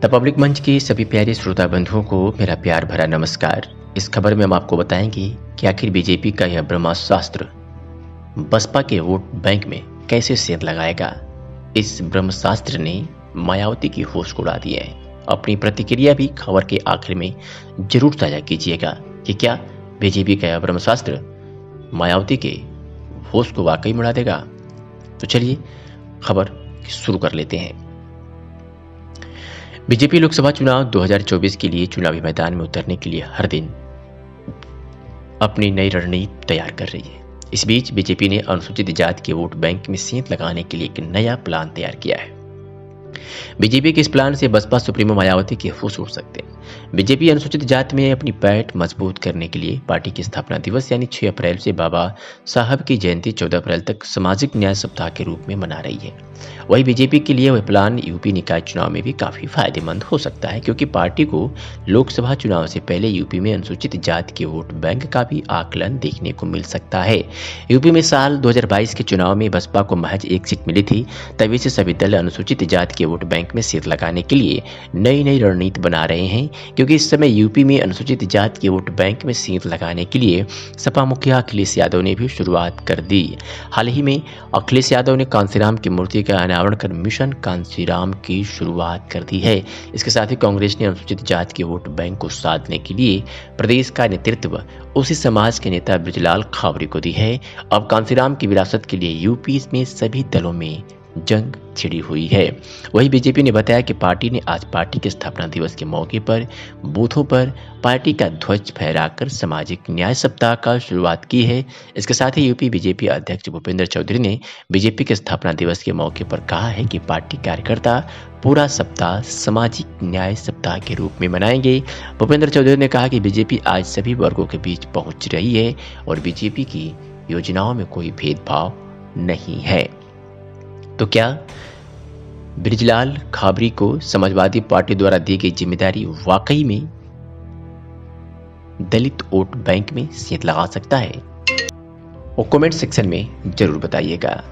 The public मंच के सभी प्यारे श्रोता बंधुओं को मेरा प्यार भरा नमस्कार। इस खबर में हम आपको बताएंगे कि आखिर बीजेपी का यह ब्रह्मास्त्र बसपा के वोट बैंक में कैसे सेंध लगाएगा। इस ब्रह्मास्त्र ने मायावती की होश को उड़ा दी है। अपनी प्रतिक्रिया भी खबर के आखिर में जरूर साझा कीजिएगा कि क्या बीजेपी का यह ब्रह्मास्त्र मायावती के होश को वाकई में उड़ा देगा। तो चलिए खबर शुरू कर लेते हैं। बीजेपी लोकसभा चुनाव 2024 के लिए चुनावी मैदान में उतरने के लिए हर दिन अपनी नई रणनीति तैयार कर रही है। इस बीच बीजेपी ने अनुसूचित जाति के वोट बैंक में सेंध लगाने के लिए एक नया प्लान तैयार किया है। बीजेपी के इस प्लान से बसपा सुप्रीमो मायावती के होश उड़ सकते हैं। बीजेपी अनुसूचित जाति में अपनी पैठ मजबूत करने के लिए पार्टी की स्थापना दिवस यानी 6 अप्रैल से बाबा साहब की जयंती 14 अप्रैल तक सामाजिक न्याय सप्ताह के रूप में मना रही है। वही बीजेपी के लिए वह प्लान यूपी निकाय चुनाव में भी काफी फायदेमंद हो सकता है, क्योंकि पार्टी को लोकसभा चुनाव से पहले यूपी में अनुसूचित जाति के वोट बैंक का भी आकलन देखने को मिल सकता है। यूपी में साल 2022 के चुनाव में बसपा को महज 1 सीट मिली थी। तभी से सभी दल अनुसूचित जाति के वोट बैंक में सेंध लगाने के लिए नई रणनीति बना रहे हैं, क्योंकि इस समय यूपी में अनुसूचित जाति के वोट बैंक में सेंध लगाने के लिए सपा मुखिया अखिलेश यादव ने भी शुरुआत कर दी। हाल ही में अखिलेश यादव ने कांसीराम की मूर्ति का अनावरण कर मिशन कांसीराम की शुरुआत कर दी है। इसके साथ ही कांग्रेस ने अनुसूचित जाति के वोट बैंक को साधने के लिए प्रदेश का नेतृत्व उसी समाज के नेता बृजलाल खाबरी को दी है। अब कांसीराम की विरासत के लिए यूपी में सभी दलों में जंग छिड़ी हुई है। वही बीजेपी ने बताया कि पार्टी ने आज पार्टी के स्थापना दिवस के मौके पर बूथों पर पार्टी का ध्वज फहराकर सामाजिक न्याय सप्ताह का शुरुआत की है। इसके साथ ही यूपी बीजेपी अध्यक्ष भूपेंद्र चौधरी ने बीजेपी के स्थापना दिवस के मौके पर कहा है कि पार्टी कार्यकर्ता पूरा सप्ताह सामाजिक न्याय सप्ताह के रूप में मनाएंगे। भूपेंद्र चौधरी ने कहा कि बीजेपी आज सभी वर्गों के बीच पहुंच रही है और बीजेपी की योजनाओं में कोई भेदभाव नहीं है। तो क्या बृजलाल खाबरी को समाजवादी पार्टी द्वारा दी गई जिम्मेदारी वाकई में दलित वोट बैंक में सेंध लगा सकता है? वो कमेंट सेक्शन में जरूर बताइएगा।